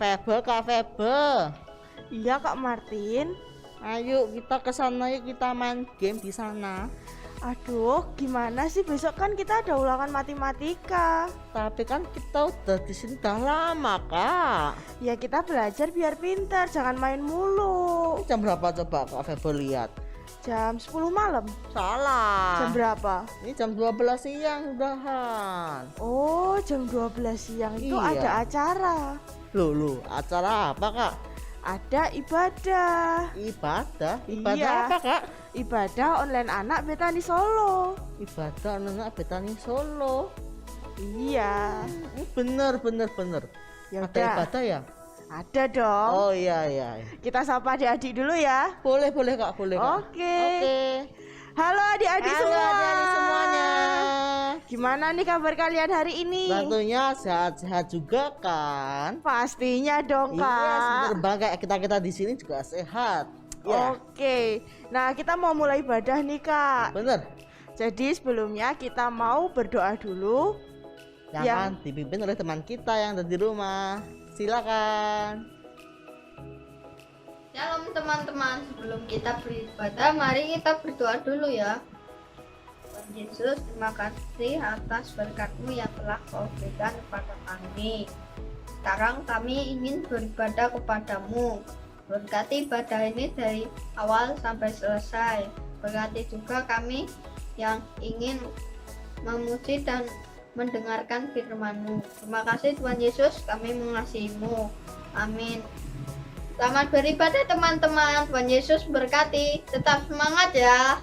Kak Febel. Iya Kak Martin. Ayo kita ke sana, yuk kita main game di sana. Aduh, gimana sih, besok kan kita ada ulangan matematika. Tapi kan kita udah di sini udah lama, Kak. Ya kita belajar biar pintar, jangan main mulu. Ini jam berapa coba Kak Febel lihat? Jam 10 malam. Salah. Jam berapa? Ini jam 12 siang udahan. Oh, jam 12 siang itu Iya. ada acara. Loh, acara apa, Kak? Ada ibadah. Ibadah Iya. apa, Kak? Ibadah online anak Betani Solo. Ibadah anak Betani Solo. Iya. Bener. Ya Ada udah. ibadah ya? Ada dong. Oh iya. Kita sapa adik-adik dulu ya. Boleh Kak, boleh Kak. Oke. Oke. Halo adik-adik Halo semua. adik-adik semuanya. Gimana nih kabar kalian hari ini? Tentunya sehat-sehat juga kan? Pastinya dong Iya, Kak. bener banget, kayak kita di sini juga sehat. Ya, Oke. Nah, kita mau mulai ibadah nih Kak. bener. Jadi sebelumnya kita mau berdoa dulu. Yang dipimpin oleh teman kita yang ada di rumah. Silakan. Shalom teman-teman, sebelum kita beribadah, mari kita berdoa dulu ya. Tuhan Yesus, terima kasih atas berkat-Mu yang telah Kau berikan kepada kami. Sekarang kami ingin beribadah kepadamu. Berkati ibadah ini dari awal sampai selesai. Berkati juga kami yang ingin memuji dan mendengarkan firman-Mu. Terima kasih Tuhan Yesus, kami mengasihi-Mu. Amin. Selamat beribadah teman-teman. Tuhan Yesus berkati. Tetap semangat ya.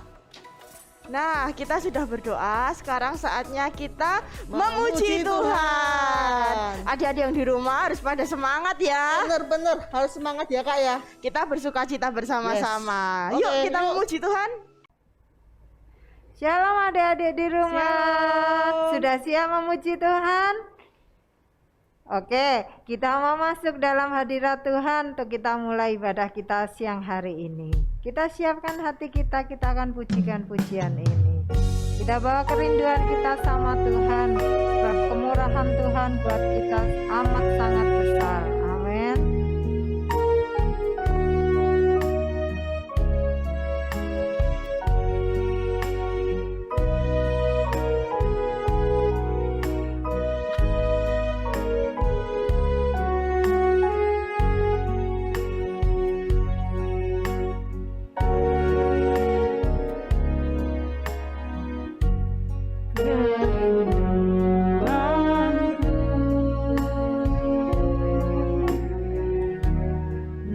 Nah, kita sudah berdoa. Sekarang saatnya kita Memuji memuji Tuhan. Adik-adik yang di rumah harus pada semangat ya. Bener, harus semangat ya Kak ya. Kita bersuka cita bersama-sama. Yes. Yuk Oke, kita yuk. memuji Tuhan. Shalom adik-adik di rumah. Shalom. Sudah siap memuji Tuhan? Oke, kita mau masuk dalam hadirat Tuhan untuk kita mulai ibadah kita siang hari ini. Kita siapkan hati kita akan pujikan pujian ini. Kita bawa kerinduan kita sama Tuhan, sebab kemurahan Tuhan buat kita amat sangat besar. Amin.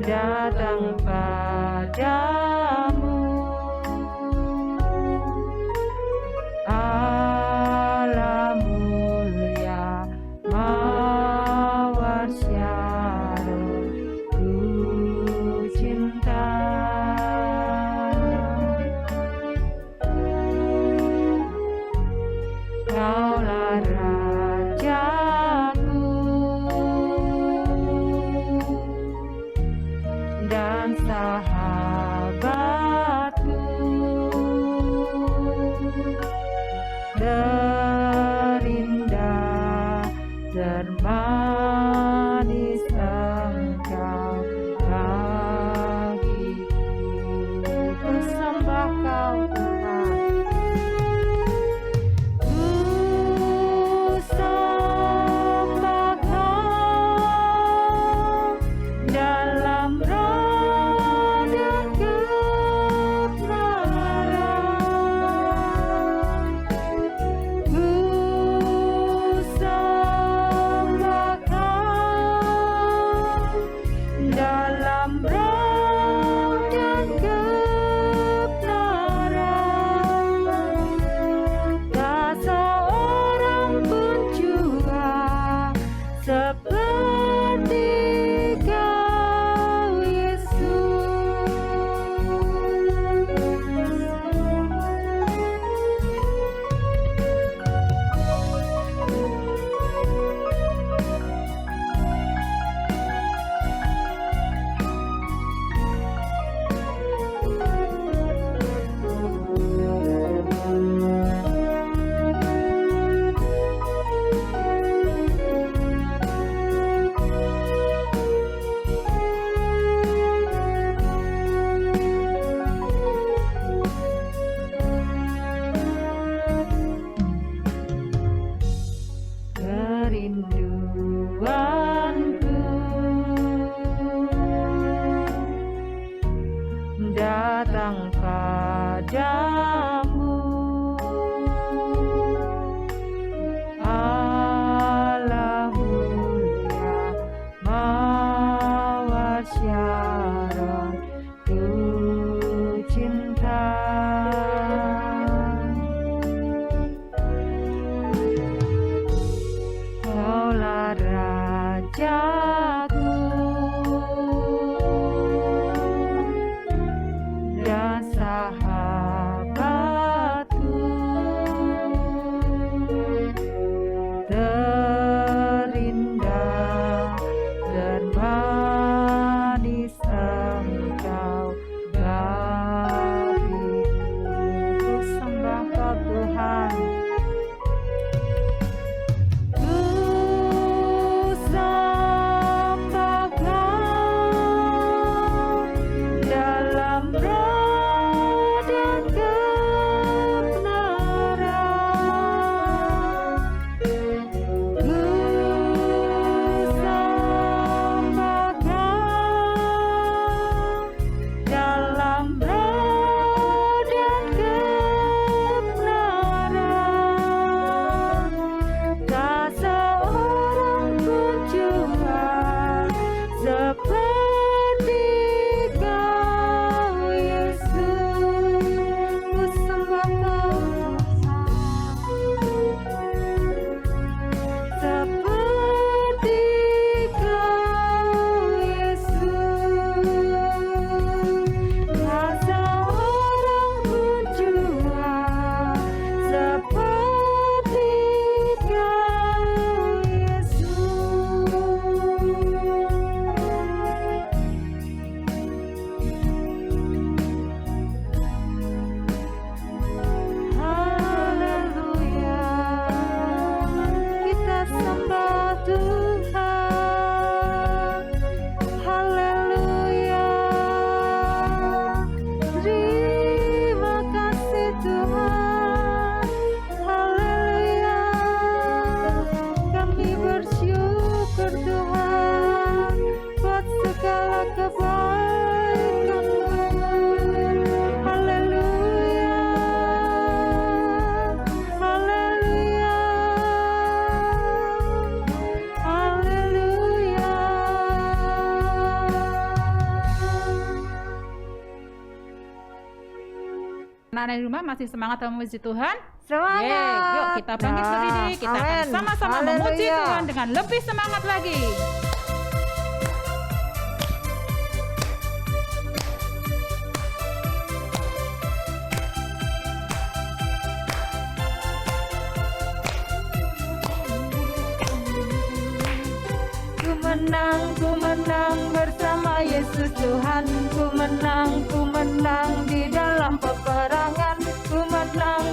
Datang padamu, Allah mulia mawar syarah ku cinta. Kaulah rajaku dan sahabatku, terindah termanis engkau bagiku. Ku sembah kau Tuhan. Ku sembah kau dalam roh dan kebenaran. kalian di rumah masih semangat dalam memuji Tuhan? Semangat. Yeay, yuk kita bangkit berdiri, kita akan Amin. sama-sama memuji Haleluya. Tuhan dengan lebih semangat lagi. Ku menang bersama Yesus Tuhan. Ku menang di dalam peperangan. Ku menang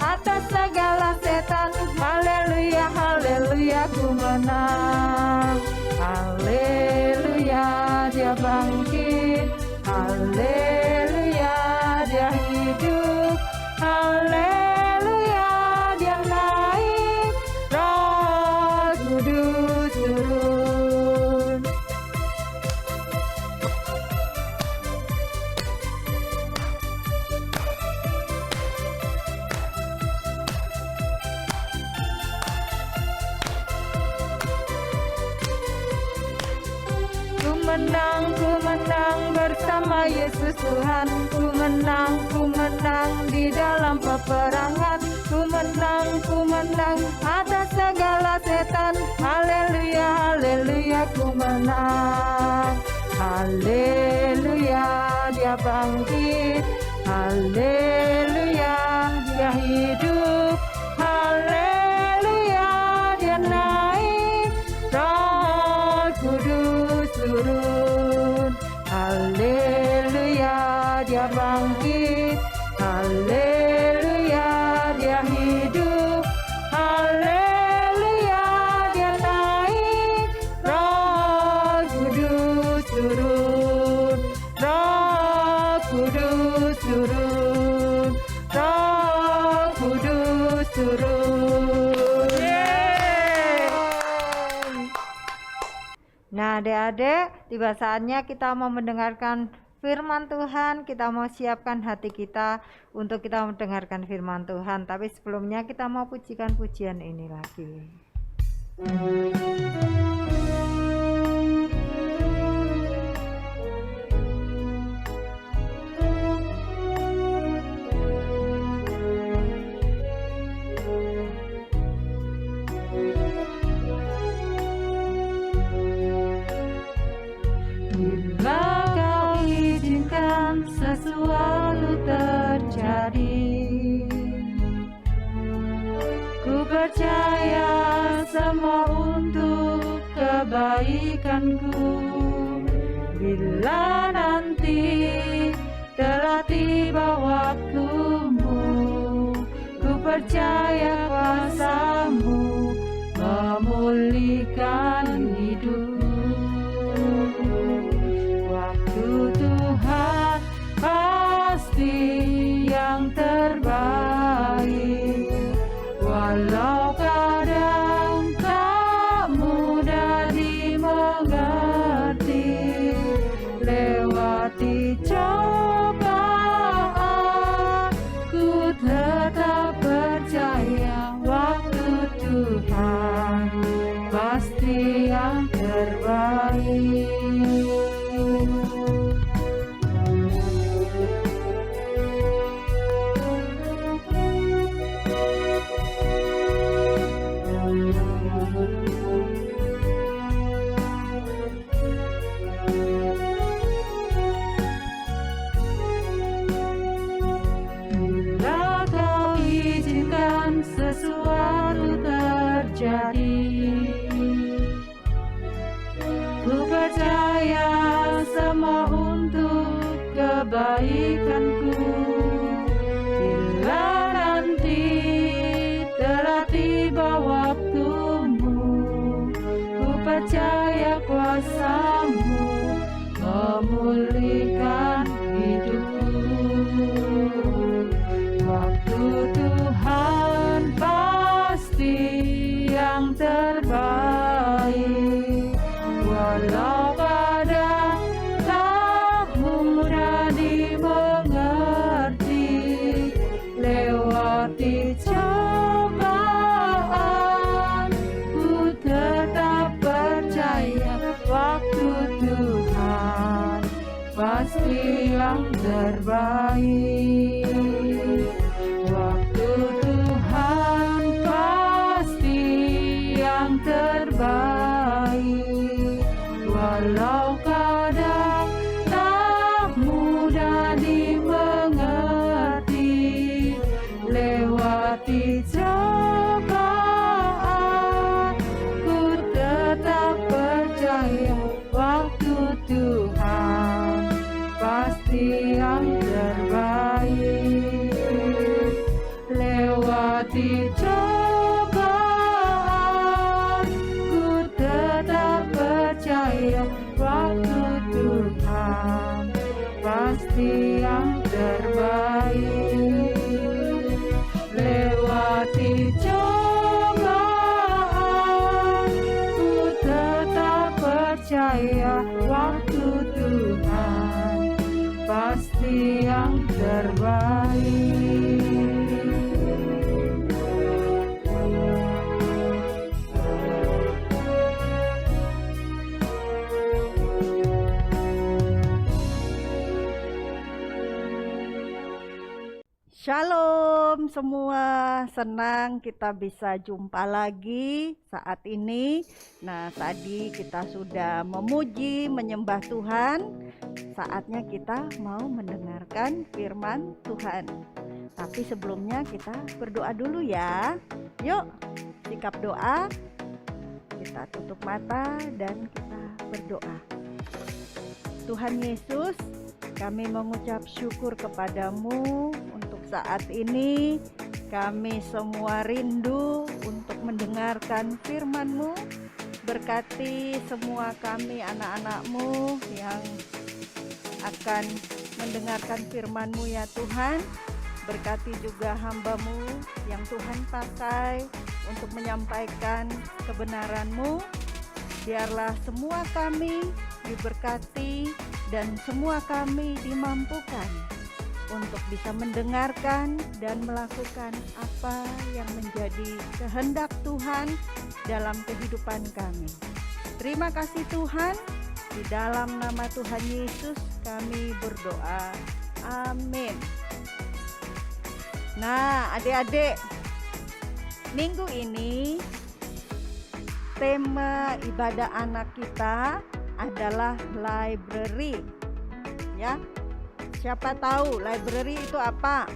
atas segala setan. Haleluya, haleluya, ku menang. Haleluya, dia bangkit. Haleluya, dia hidup. Haleluya, dia naik. Roh Kudus turun. Ku menang bersama Yesus Tuhan. Ku menang di dalam peperangan. Ku menang atas segala setan. Haleluya, haleluya, ku menang. Haleluya, dia bangkit. Haleluya, dia hidup. Haleluya, dia naik. Roh Kudus turun. Haleluya, dia bangkit. Haleluya, dia hidup. Haleluya, dia naik. Roh Kudus turun. Roh Kudus turun. Roh Kudus turun. Nah, adik-adik, tiba saatnya kita mau mendengarkan firman Tuhan. Kita mau siapkan hati kita untuk kita mendengarkan firman Tuhan. Tapi sebelumnya kita mau pujikan pujian ini lagi. Bila kau izinkan sesuatu terjadi, ku percaya semua untuk kebaikanku. Bila nanti telah tiba waktumu, ku percaya kuasa-Mu memulihkan hidupku. Waktu Tuhan pasti yang terbaik, walau kadang tak mudah dimengerti. Lewati cobaan, ku tetap percaya waktu Tuhan pasti yang terbaik. Bila kau izinkan sesuatu terjadi, ku percaya semua untuk kebaikanku. Bila nanti telah tiba waktumu, ku percaya kuasa-Mu memulihkan hidupku. Waktu Tuhan pasti yang terbaik, walau kadang tak mudah dimengerti. Lewati cobaan, ku tetap percaya waktu Tuhan pasti yang terbaik. Lewati cobaan, ku tetap percaya waktu Tuhan pasti yang terbaik. Lewati cobaan, ku tetap percaya waktu Tuhan pasti yang terbaik. Lewati cobaan, ku tetap percaya waktu Tuhan pasti yang terbaik. Shalom semua, senang kita bisa jumpa lagi saat ini. Nah, tadi kita sudah memuji, menyembah Tuhan. Saatnya kita mau mendengarkan firman Tuhan. Tapi sebelumnya kita berdoa dulu ya. Yuk, sikap doa. Kita tutup mata dan kita berdoa. Tuhan Yesus, kami mengucap syukur kepadamu untuk saat ini. Kami semua rindu untuk mendengarkan firman-Mu. Berkati semua kami anak-anak-Mu yang akan mendengarkan firman-Mu ya Tuhan. Berkati juga hamba-Mu yang Tuhan pakai untuk menyampaikan kebenaran-Mu. Biarlah semua kami diberkati dan semua kami dimampukan untuk bisa mendengarkan dan melakukan apa yang menjadi kehendak Tuhan dalam kehidupan kami. Terima kasih Tuhan, di dalam nama Tuhan Yesus kami berdoa. Amin. Nah, adik-adik, minggu ini tema ibadah anak kita adalah library. Ya. Siapa tahu library itu apa?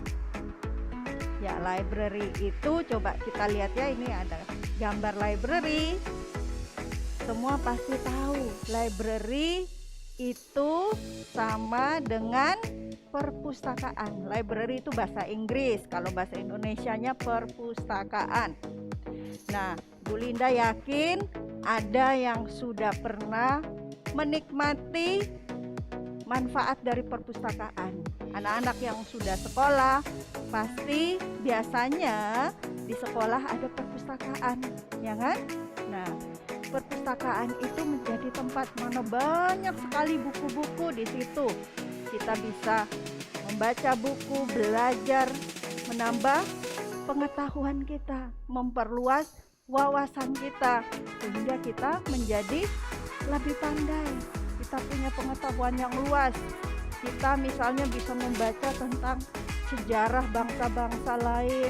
Ya, library itu coba kita lihat ya, ini ada gambar library. Semua pasti tahu library itu sama dengan perpustakaan. Library itu bahasa Inggris, kalau bahasa Indonesianya perpustakaan. Nah, Bu Linda yakin ada yang sudah pernah menikmati manfaat dari perpustakaan. Anak-anak yang sudah sekolah pasti biasanya di sekolah ada perpustakaan, ya kan? Nah, perpustakaan itu menjadi tempat mana banyak sekali buku-buku di situ. Kita bisa membaca buku, belajar, menambah pengetahuan kita, memperluas wawasan kita sehingga kita menjadi lebih pandai. Kita punya pengetahuan yang luas. Kita misalnya bisa membaca tentang sejarah bangsa-bangsa lain.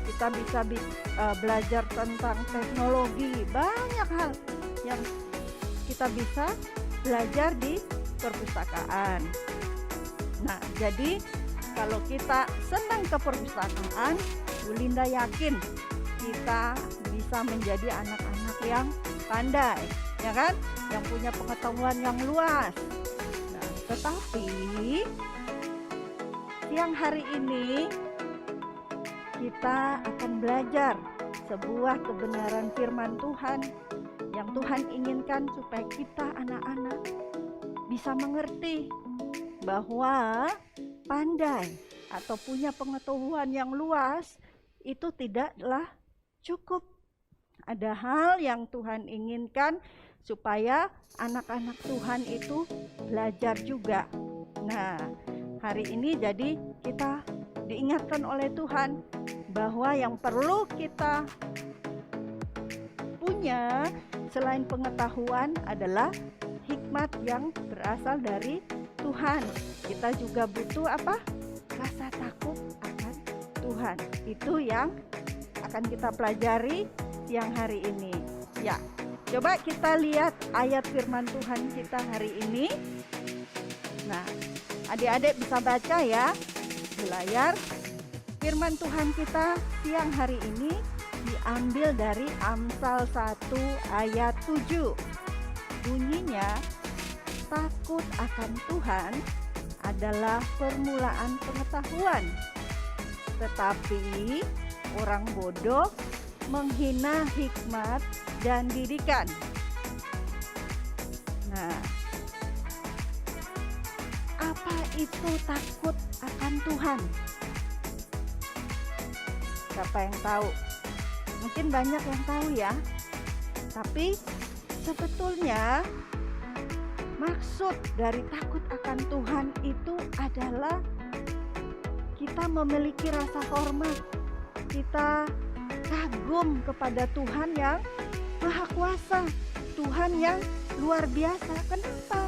Kita bisa belajar tentang teknologi. Banyak hal yang kita bisa belajar di perpustakaan. Nah, jadi kalau kita senang ke perpustakaan, Bu Linda yakin kita bisa menjadi anak-anak yang pandai, ya kan? Yang punya pengetahuan yang luas. Nah, tetapi siang hari ini kita akan belajar sebuah kebenaran firman Tuhan yang Tuhan inginkan supaya kita anak-anak bisa mengerti bahwa pandai atau punya pengetahuan yang luas itu tidaklah cukup. Ada hal yang Tuhan inginkan supaya anak-anak Tuhan itu belajar juga. Nah, hari ini jadi kita diingatkan oleh Tuhan bahwa yang perlu kita punya selain pengetahuan adalah hikmat yang berasal dari Tuhan. Kita juga butuh apa? Rasa takut akan Tuhan. Itu yang akan kita pelajari siang hari ini. Ya, coba kita lihat ayat firman Tuhan kita hari ini. Nah, adik-adik bisa baca ya di layar. Firman Tuhan kita siang hari ini diambil dari Amsal 1 ayat 7. Bunyinya, takut akan Tuhan adalah permulaan pengetahuan, tetapi orang bodoh menghina hikmat dan didikan. Nah, apa itu takut akan Tuhan? Siapa yang tahu? Mungkin banyak yang tahu ya. Tapi sebetulnya maksud dari takut akan Tuhan itu adalah kita memiliki rasa hormat. Kita kagum kepada Tuhan yang Maha Kuasa, Tuhan yang luar biasa. Kenapa?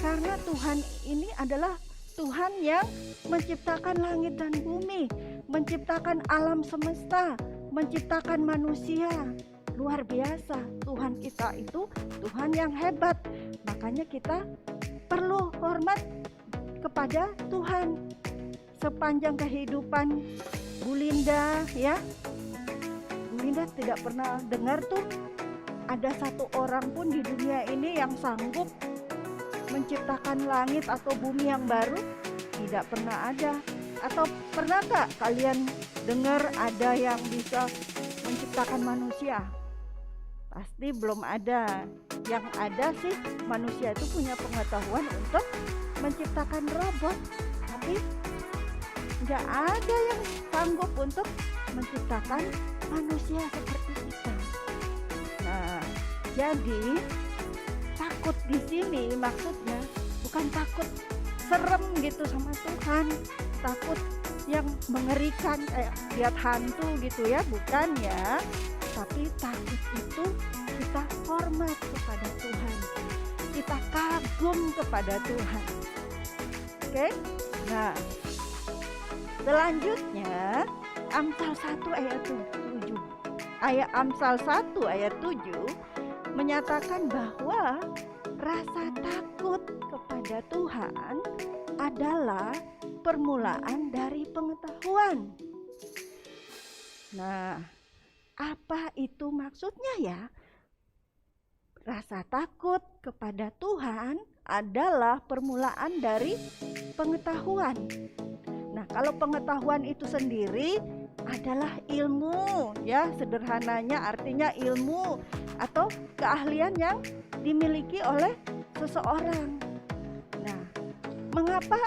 Karena Tuhan ini adalah Tuhan yang menciptakan langit dan bumi, menciptakan alam semesta, menciptakan manusia. Luar biasa. Tuhan kita itu Tuhan yang hebat. Makanya kita perlu hormat kepada Tuhan. Sepanjang kehidupan Bu Linda ya, Bu Linda tidak pernah dengar tuh ada satu orang pun di dunia ini yang sanggup menciptakan langit atau bumi yang baru. Tidak pernah ada. Atau pernah gak kalian dengar ada yang bisa menciptakan manusia? Pasti belum ada. Yang ada sih manusia itu punya pengetahuan untuk menciptakan robot, tapi nggak ada yang sanggup untuk menciptakan manusia seperti kita. Nah, jadi takut di sini maksudnya bukan takut serem gitu sama Tuhan, takut yang mengerikan kayak lihat hantu gitu ya, bukan ya. Tapi takut itu kita hormat kepada Tuhan, kita kagum kepada Tuhan. Oke? Nah, selanjutnya Amsal 1 ayat 7. Amsal 1 ayat 7 menyatakan bahwa rasa takut kepada Tuhan adalah permulaan dari pengetahuan. Nah, apa itu maksudnya ya? Rasa takut kepada Tuhan adalah permulaan dari pengetahuan. Nah, kalau pengetahuan itu sendiri adalah ilmu, ya, sederhananya artinya ilmu atau keahlian yang dimiliki oleh seseorang. Nah, mengapa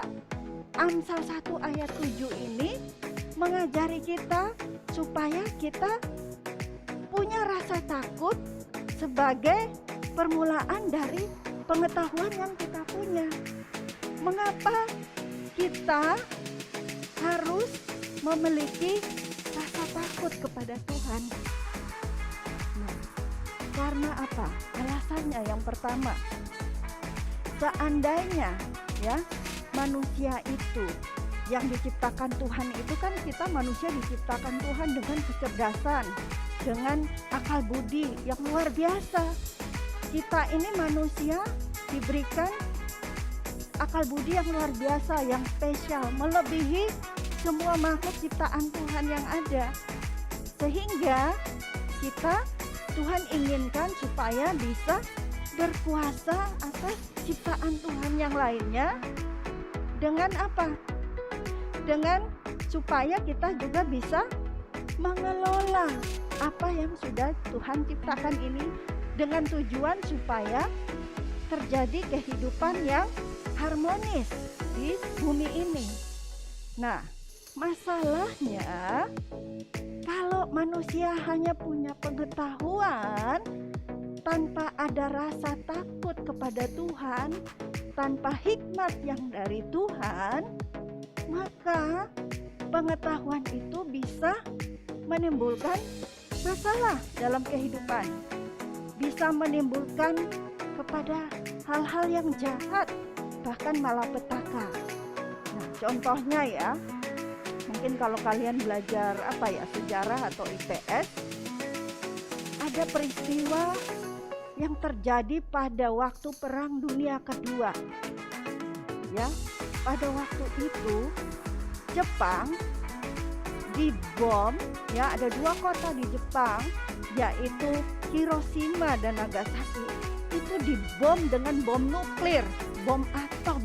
Amsal 1 ayat 7 ini mengajari kita supaya kita punya rasa takut sebagai permulaan dari pengetahuan yang kita punya? Mengapa kita harus memiliki rasa takut kepada Tuhan? Nah, karena apa? Alasannya yang pertama, seandainya ya manusia itu yang diciptakan Tuhan itu kan, kita manusia diciptakan Tuhan dengan kecerdasan, dengan akal budi yang luar biasa. Kita ini manusia diberikan akal budi yang luar biasa, yang spesial, melebihi semua makhluk ciptaan Tuhan yang ada. Sehingga kita, Tuhan inginkan supaya bisa berkuasa atas ciptaan Tuhan yang lainnya. Dengan apa? Dengan supaya kita juga bisa mengelola apa yang sudah Tuhan ciptakan ini, dengan tujuan supaya terjadi kehidupan yang harmonis di bumi ini. Nah, masalahnya kalau manusia hanya punya pengetahuan tanpa ada rasa takut kepada Tuhan, tanpa hikmat yang dari Tuhan, maka pengetahuan itu bisa menimbulkan masalah dalam kehidupan, bisa menimbulkan kepada hal-hal yang jahat, bahkan malapetaka. Nah, contohnya ya, mungkin kalau kalian belajar sejarah atau IPS, ada peristiwa yang terjadi pada waktu Perang Dunia Kedua. Ya, pada waktu itu Jepang dibom, ya, ada 2 kota di Jepang, yaitu Hiroshima dan Nagasaki. Itu dibom dengan bom nuklir, bom atom,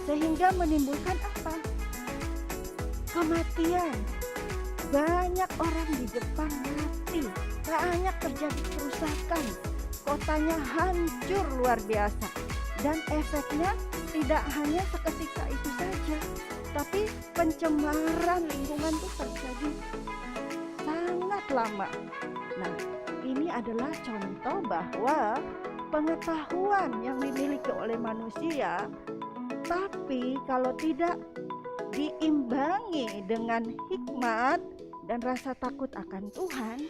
sehingga menimbulkan apa? Kematian. Banyak orang di Jepang mati, banyak terjadi kerusakan, kotanya hancur luar biasa. Dan efeknya tidak hanya seketika itu saja, tapi pencemaran lingkungan itu terjadi sangat lama. Nah, ini adalah contoh bahwa pengetahuan yang dimiliki oleh manusia, tapi kalau tidak diimbangi dengan hikmat dan rasa takut akan Tuhan,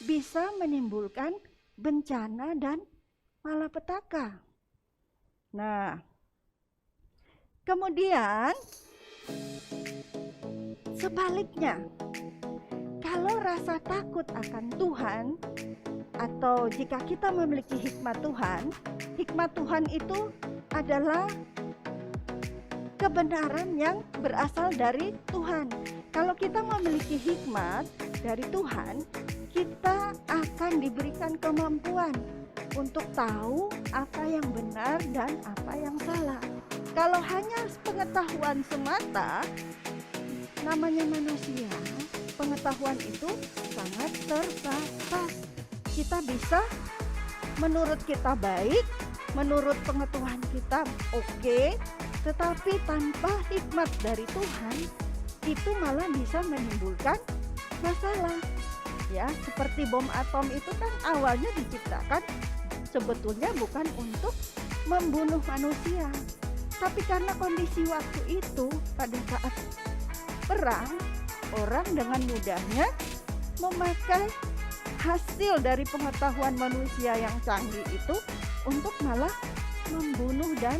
bisa menimbulkan bencana dan malapetaka. Nah, kemudian sebaliknya, kalau rasa takut akan Tuhan, atau jika kita memiliki hikmat Tuhan itu adalah kebenaran yang berasal dari Tuhan. Kalau kita memiliki hikmat dari Tuhan, kita akan diberikan kemampuan untuk tahu apa yang benar dan apa yang salah. Kalau hanya pengetahuan semata, namanya manusia, pengetahuan itu sangat terbatas. Kita bisa, menurut kita baik, menurut pengetahuan kita oke, tetapi tanpa hikmat dari Tuhan, itu malah bisa menimbulkan masalah. Ya, seperti bom atom itu kan awalnya diciptakan sebetulnya bukan untuk membunuh manusia, tapi karena kondisi waktu itu pada saat perang, orang dengan mudahnya memakai hasil dari pengetahuan manusia yang canggih itu untuk malah membunuh dan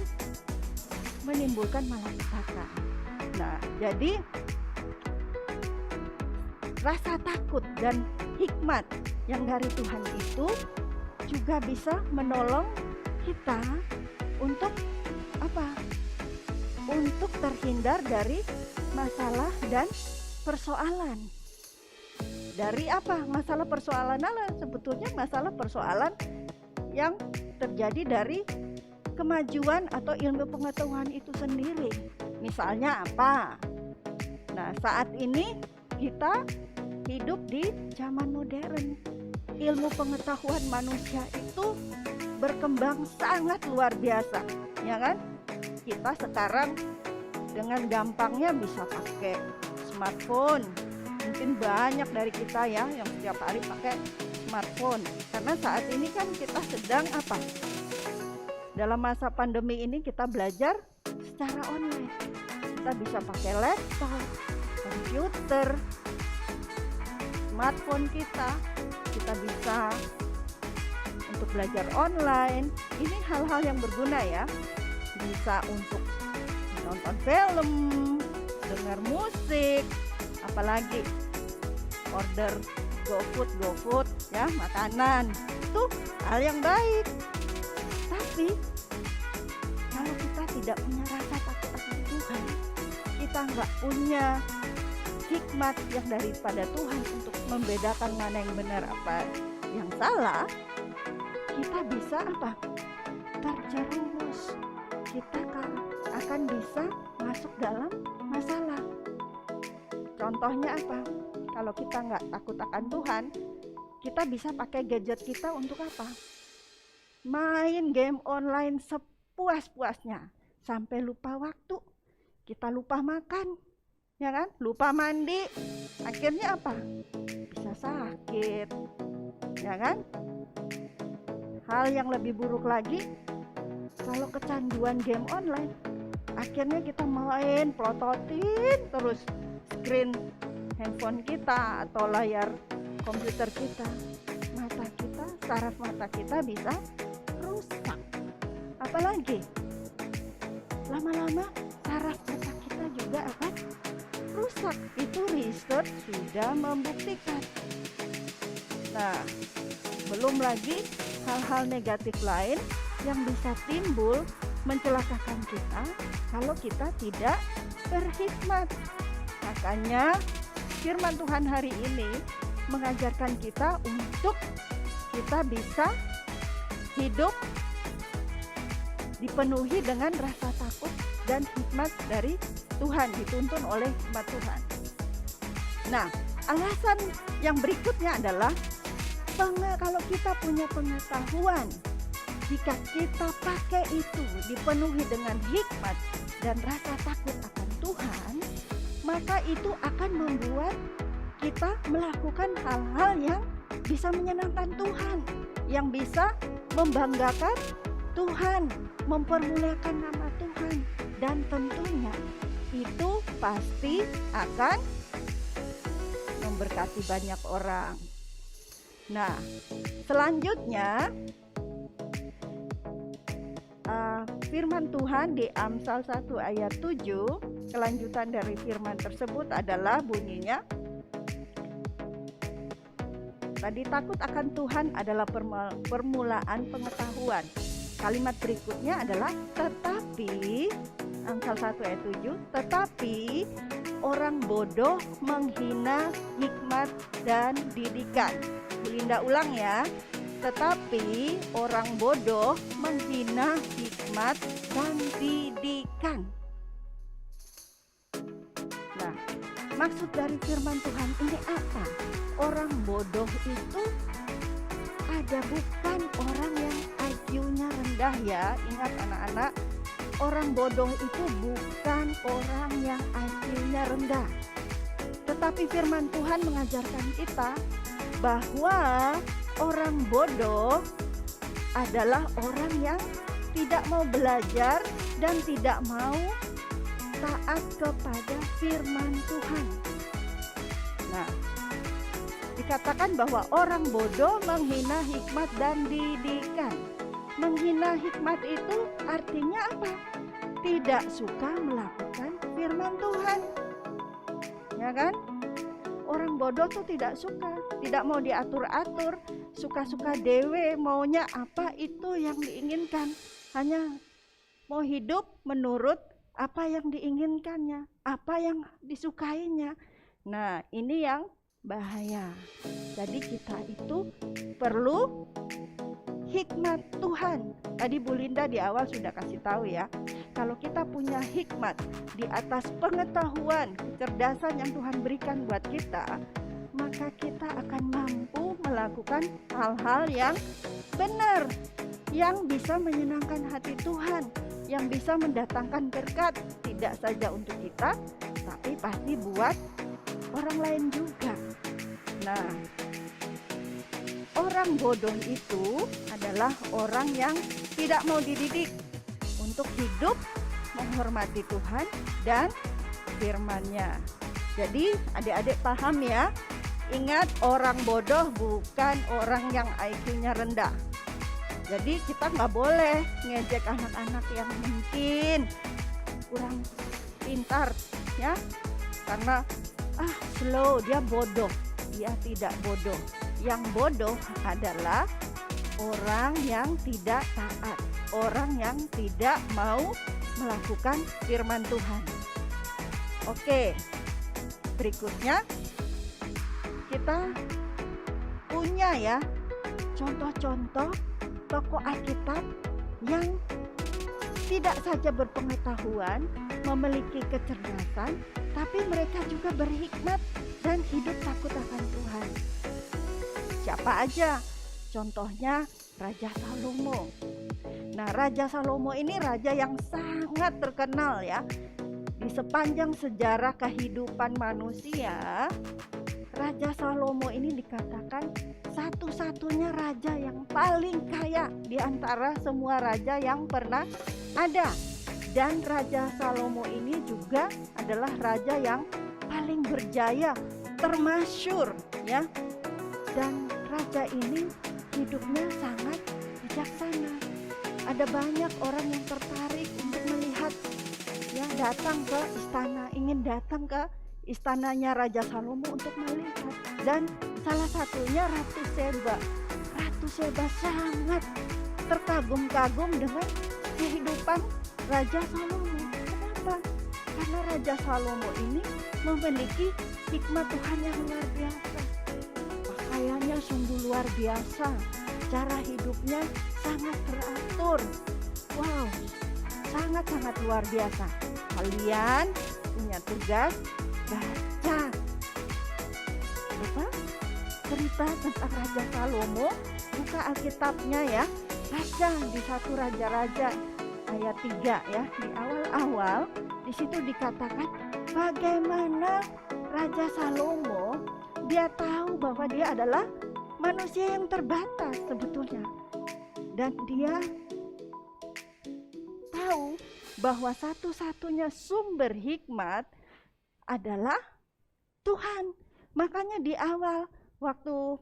menimbulkan malapetaka. Nah, jadi rasa takut dan hikmat yang dari Tuhan itu juga bisa menolong kita untuk apa? Untuk terhindar dari masalah dan persoalan. Dari apa? Masalah persoalan apa? Sebetulnya masalah persoalan yang terjadi dari kemajuan atau ilmu pengetahuan itu sendiri. Misalnya apa? Nah, saat ini kita hidup di zaman modern. Ilmu pengetahuan manusia itu berkembang sangat luar biasa, ya kan? Kita sekarang dengan gampangnya bisa pakai smartphone. Mungkin banyak dari kita ya yang setiap hari pakai smartphone. Karena saat ini kan kita sedang apa? Dalam masa pandemi ini kita belajar secara online. Kita bisa pakai laptop, komputer, smartphone kita bisa untuk belajar online. Ini hal-hal yang berguna ya. Bisa untuk nonton film, dengar musik, apalagi order GoFood ya, makanan. Itu hal yang baik. Tapi kalau kita tidak punya rasa takut akan Tuhan, kita nggak punya hikmat yang daripada Tuhan untuk membedakan mana yang benar apa yang salah, kita bisa apa? Terjerumus. Kita akan bisa masuk dalam masalah. Contohnya apa? Kalau kita nggak takut akan Tuhan, kita bisa pakai gadget kita untuk apa? Main game online sepuas-puasnya sampai lupa waktu. Kita lupa makan, ya kan? Lupa mandi. Akhirnya apa? Bisa sakit, ya kan? Hal yang lebih buruk lagi, kalau kecanduan game online, akhirnya kita main plototin terus screen handphone kita atau layar komputer kita. Mata kita, saraf mata kita bisa rusak. Apalagi lama-lama saraf mata kita juga akan rusak. Itu research sudah membuktikan. Nah, belum lagi hal-hal negatif lain yang bisa timbul mencelakakan kita kalau kita tidak berhikmat. Makanya firman Tuhan hari ini mengajarkan kita untuk kita bisa hidup dipenuhi dengan rasa takut dan hikmat dari Tuhan, dituntun oleh hikmat Tuhan. Nah, alasan yang berikutnya adalah kalau kita punya pengetahuan, jika kita pakai itu dipenuhi dengan hikmat dan rasa takut akan Tuhan, maka itu akan membuat kita melakukan hal-hal yang bisa menyenangkan Tuhan, yang bisa membanggakan Tuhan, mempermuliakan nama Tuhan, dan tentunya itu pasti akan memberkati banyak orang. Nah, selanjutnya firman Tuhan di Amsal 1 ayat 7, kelanjutan dari firman tersebut adalah bunyinya, tadi takut akan Tuhan adalah permulaan pengetahuan. Kalimat berikutnya adalah tetapi, Amsal 1 ayat 7, tetapi orang bodoh menghina hikmat dan didikan. Bu Linda ulang ya. Tetapi orang bodoh menghina hikmat dan didikan. Nah, maksud dari firman Tuhan ini apa? Orang bodoh itu ada bukan orang yang IQ-nya rendah ya. Ingat anak-anak, orang bodoh itu bukan orang yang IQ-nya rendah. Tetapi firman Tuhan mengajarkan kita bahwa orang bodoh adalah orang yang tidak mau belajar dan tidak mau taat kepada firman Tuhan. Nah, dikatakan bahwa orang bodoh menghina hikmat dan didikan. Menghina hikmat itu artinya apa? Tidak suka melakukan firman Tuhan. Ya kan? Orang bodoh tuh tidak suka, tidak mau diatur-atur, suka-suka dewe, maunya apa itu yang diinginkan. Hanya mau hidup menurut apa yang diinginkannya, apa yang disukainya. Nah, ini yang bahaya. Jadi kita itu perlu hikmat Tuhan. Tadi Bu Linda di awal sudah kasih tahu ya, kalau kita punya hikmat di atas pengetahuan, kecerdasan yang Tuhan berikan buat kita, maka kita akan mampu melakukan hal-hal yang benar, yang bisa menyenangkan hati Tuhan, yang bisa mendatangkan berkat, tidak saja untuk kita, tapi pasti buat orang lain juga. Nah, orang bodoh itu adalah orang yang tidak mau dididik untuk hidup menghormati Tuhan dan firman-Nya. Jadi adik-adik paham ya, ingat orang bodoh bukan orang yang IQ-nya rendah. Jadi kita nggak boleh ngejek anak-anak yang mungkin kurang pintar ya, karena slow, dia bodoh. Dia tidak bodoh. Yang bodoh adalah orang yang tidak taat, orang yang tidak mau melakukan firman Tuhan. Oke, berikutnya kita punya ya contoh-contoh tokoh Alkitab yang tidak saja berpengetahuan, memiliki kecerdasan, tapi mereka juga berhikmat dan hidup takut akan Tuhan. Siapa aja? Contohnya Raja Salomo. Nah, Raja Salomo ini raja yang sangat terkenal ya. Di sepanjang sejarah kehidupan manusia, Raja Salomo ini dikatakan satu-satunya raja yang paling kaya di antara semua raja yang pernah ada. Dan Raja Salomo ini juga adalah raja yang paling berjaya, termasyur ya. Dan raja ini hidupnya sangat bijaksana. Ada banyak orang yang tertarik untuk melihat ya, datang ke istana, ingin datang ke istananya Raja Salomo untuk melihat. Dan salah satunya Ratu Seba. Ratu Seba sangat terkagum-kagum dengan kehidupan Raja Salomo. Kenapa? Karena Raja Salomo ini memiliki hikmat Tuhan yang luar biasa. Pakaiannya sungguh luar biasa, cara hidupnya sangat teratur. Wow, sangat-sangat luar biasa. Kalian punya tugas baca cerita tentang Raja Salomo. Buka Alkitabnya ya, baca di 1 Raja-Raja ayat 3 ya. Di awal-awal di situ dikatakan bagaimana Raja Salomo dia tahu bahwa dia adalah manusia yang terbatas sebetulnya, dan dia tahu bahwa satu-satunya sumber hikmat adalah Tuhan. Makanya di awal waktu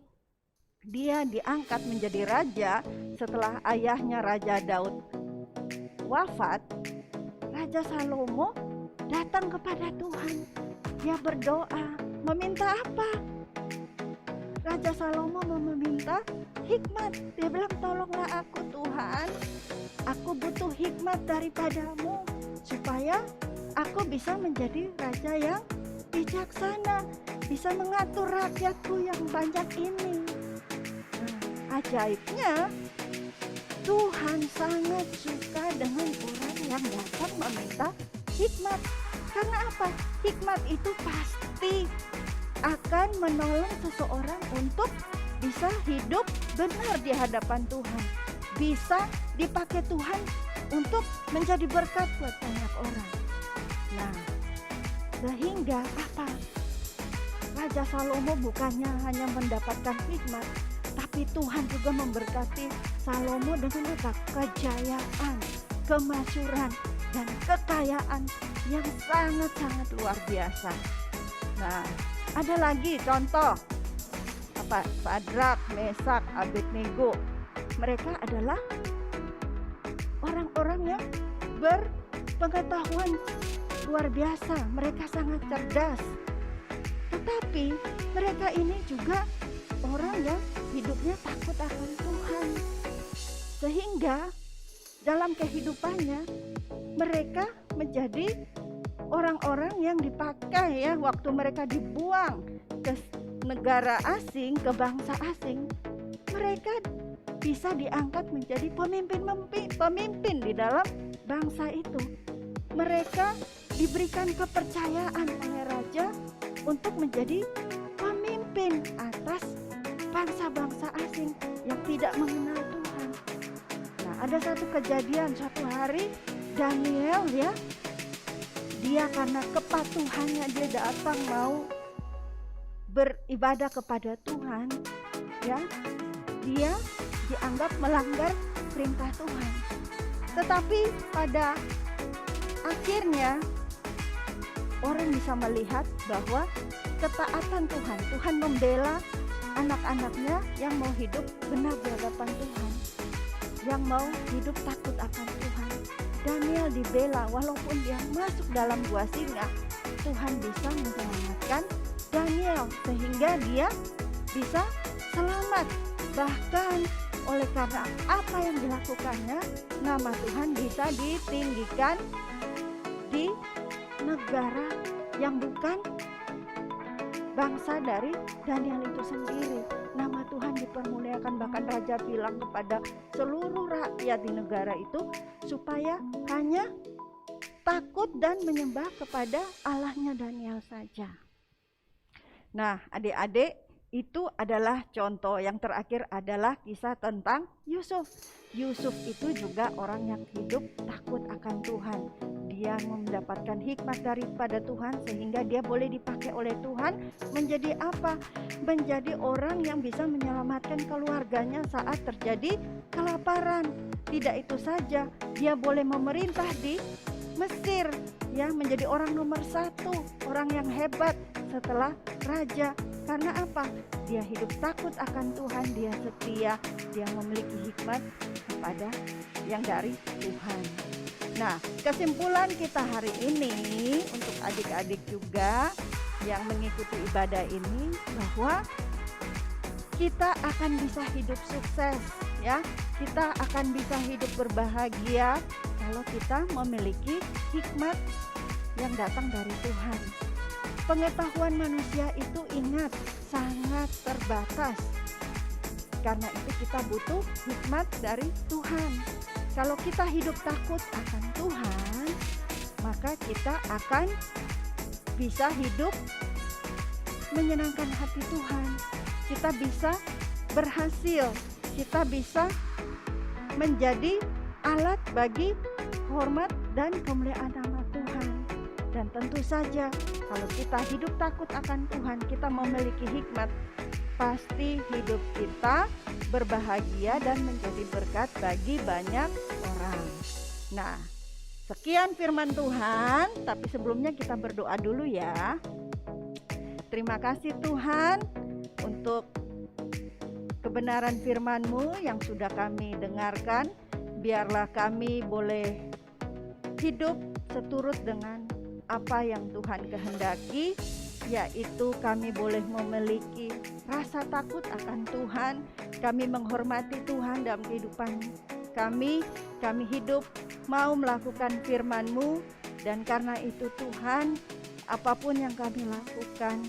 dia diangkat menjadi raja setelah ayahnya Raja Daud wafat, Raja Salomo datang kepada Tuhan. Dia berdoa, meminta apa? Raja Salomo meminta hikmat. Dia bilang, tolonglah aku Tuhan, aku butuh hikmat daripadamu supaya aku bisa menjadi raja yang bijaksana, bisa mengatur rakyatku yang banyak ini. Nah, ajaibnya Tuhan sangat suka dengan orang yang datang meminta hikmat. Karena apa? Hikmat itu pasti akan menolong seseorang untuk bisa hidup benar di hadapan Tuhan, bisa dipakai Tuhan untuk menjadi berkat buat banyak orang. Nah, sehingga apa? Raja Salomo bukannya hanya mendapatkan hikmat, tapi Tuhan juga memberkati Salomo dengan apa? Kejayaan, kemasyuran, dan kekayaan yang sangat-sangat luar biasa. Nah, ada lagi contoh apa? Sadrak, Mesak, Abednego. Mereka adalah orang-orang yang berpengetahuan luar biasa. Mereka sangat cerdas. Tetapi mereka ini juga orang yang hidupnya takut akan Tuhan. Sehingga dalam kehidupannya mereka menjadi orang-orang yang dipakai ya, waktu mereka dibuang ke negara asing, ke bangsa asing, mereka bisa diangkat menjadi pemimpin di dalam bangsa itu. Mereka diberikan kepercayaan oleh raja untuk menjadi pemimpin atas bangsa-bangsa asing yang tidak mengenal Tuhan. Nah, ada satu kejadian, suatu hari Daniel ya, dia karena kepatuhannya dia datang mau beribadah kepada Tuhan ya, dia dianggap melanggar perintah Tuhan. Tetapi pada akhirnya orang bisa melihat bahwa ketaatan Tuhan membela anak-anaknya yang mau hidup benar di hadapan Tuhan, yang mau hidup takut akan Tuhan. Daniel dibela walaupun dia masuk dalam gua singa, Tuhan bisa menyelamatkan Daniel sehingga dia bisa selamat. Bahkan oleh karena apa yang dilakukannya, nama Tuhan bisa ditinggikan di negara yang bukan bangsa dari Daniel itu sendiri. Nama Tuhan dipermuliakan, bahkan raja bilang kepada seluruh rakyat di negara itu supaya hanya takut dan menyembah kepada Allahnya Daniel saja. Nah, adik-adik, itu adalah contoh. Yang terakhir adalah kisah tentang Yusuf. Yusuf itu juga orang yang hidup takut akan Tuhan. Dia mendapatkan hikmat daripada Tuhan sehingga dia boleh dipakai oleh Tuhan menjadi apa? Menjadi orang yang bisa menyelamatkan keluarganya saat terjadi kelaparan. Tidak itu saja, dia boleh memerintah di Mesir ya, menjadi orang nomor 1, orang yang hebat setelah raja. Karena apa? Dia hidup takut akan Tuhan, dia setia, dia memiliki hikmat kepada yang dari Tuhan. Nah, kesimpulan kita hari ini untuk adik-adik juga yang mengikuti ibadah ini, bahwa kita akan bisa hidup sukses ya. Kita akan bisa hidup berbahagia kalau kita memiliki hikmat yang datang dari Tuhan. Pengetahuan manusia itu ingat sangat terbatas. Karena itu kita butuh hikmat dari Tuhan. Kalau kita hidup takut akan Tuhan, maka kita akan bisa hidup menyenangkan hati Tuhan. Kita bisa berhasil, kita bisa menjadi alat bagi hormat dan kemuliaan nama Tuhan. Dan tentu saja kalau kita hidup takut akan Tuhan, kita memiliki hikmat, pasti hidup kita berbahagia dan menjadi berkat bagi banyak orang. Nah, sekian firman Tuhan, tapi sebelumnya kita berdoa dulu ya. Terima kasih Tuhan untuk kebenaran firman-Mu yang sudah kami dengarkan. Biarlah kami boleh hidup seturut dengan apa yang Tuhan kehendaki, yaitu kami boleh memiliki rasa takut akan Tuhan, kami menghormati Tuhan dalam kehidupan kami hidup mau melakukan firman-Mu, dan karena itu Tuhan, apapun yang kami lakukan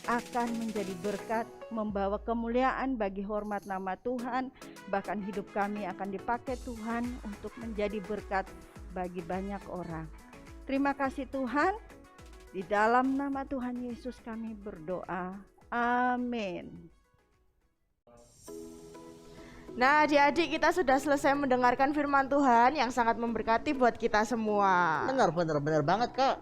akan menjadi berkat, membawa kemuliaan bagi hormat nama Tuhan, bahkan hidup kami akan dipakai Tuhan untuk menjadi berkat bagi banyak orang. Terima kasih Tuhan, di dalam nama Tuhan Yesus kami berdoa. Amin. Nah, adik-adik, kita sudah selesai mendengarkan firman Tuhan yang sangat memberkati buat kita semua. Benar banget Kak.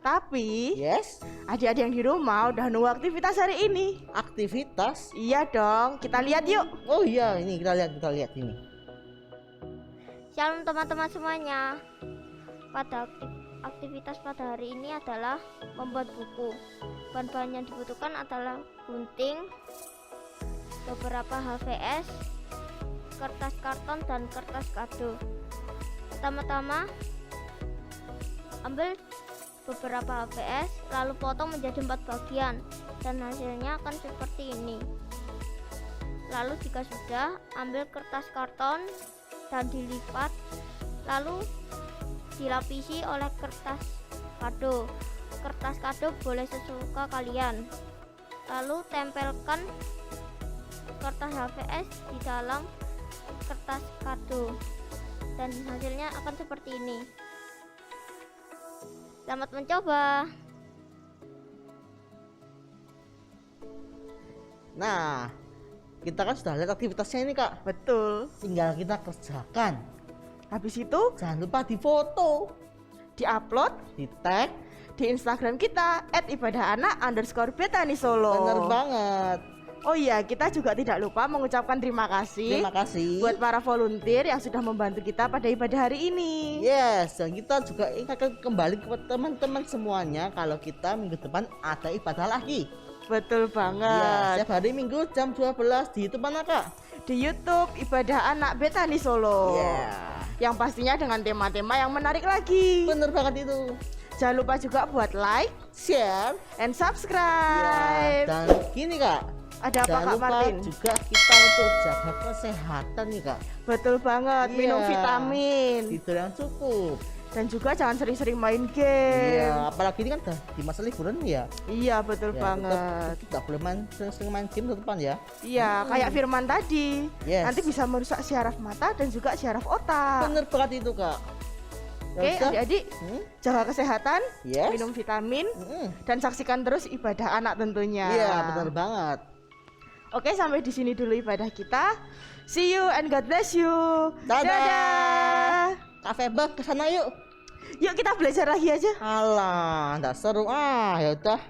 Tapi Yes, adik-adik yang di rumah udah nunggu aktivitas hari ini. aktivitas. Iya dong, kita lihat yuk. Oh iya, ini kita lihat ini. Shalom teman-teman semuanya. Pada aktivitas pada hari ini adalah membuat buku. Bahan-bahan yang dibutuhkan adalah gunting, beberapa HVS, kertas karton, dan kertas kado. Pertama-tama ambil beberapa HVS, lalu potong menjadi 4 bagian, dan hasilnya akan seperti ini. Lalu jika sudah, ambil kertas karton dan dilipat, lalu dilapisi oleh kertas kado. Kertas kado boleh sesuka kalian. Lalu tempelkan kertas HVS di dalam kertas kado, dan hasilnya akan seperti ini. Selamat mencoba. Nah, kita kan sudah lihat aktivitasnya ini Kak. Betul. Tinggal kita kerjakan. Habis itu Jangan lupa difoto, diupload di tag. di Instagram kita @ibadahanak_Bethany Solo. Bener banget. Oh iya, kita juga tidak lupa mengucapkan terima kasih Terima kasih. buat para volunteer yang sudah membantu kita pada ibadah hari ini. Yes, dan kita juga ingatkan kembali kepada teman-teman semuanya kalau kita minggu depan ada ibadah lagi. Betul Ya, banget. setiap hari Minggu jam 12 di YouTube mana Kak? Di YouTube Ibadah Anak Bethany Solo. Ya, Yang pastinya dengan tema-tema yang menarik lagi. bener banget itu. Jangan lupa juga buat like Share. and Ya, subscribe. dan gini Kak. Ada apa Jangan Kak lupa Martin? juga kita untuk jaga kesehatan nih Kak. Betul banget, minum Iya. vitamin. Tidur yang cukup. Dan juga jangan sering-sering main game. Iya, apalagi ini kan udah di masa liburan ya. Iya, betul Ya, banget. Tetap boleh sering-sering main game ke depan ya. Iya, kayak Firman tadi. Yes. Nanti bisa merusak syaraf mata dan juga syaraf otak. Bener banget itu Kak. Ya Oke, udah. adik-adik, jaga kesehatan, Yes. minum vitamin, Mm-mm. dan saksikan terus ibadah anak tentunya. Iya, bener banget. Oke, sampai di sini dulu ibadah kita. See you and God bless you. Dadah. Kak Feba kesana yuk. Yuk kita belajar lagi aja. Alah, nggak seru. Ya udah.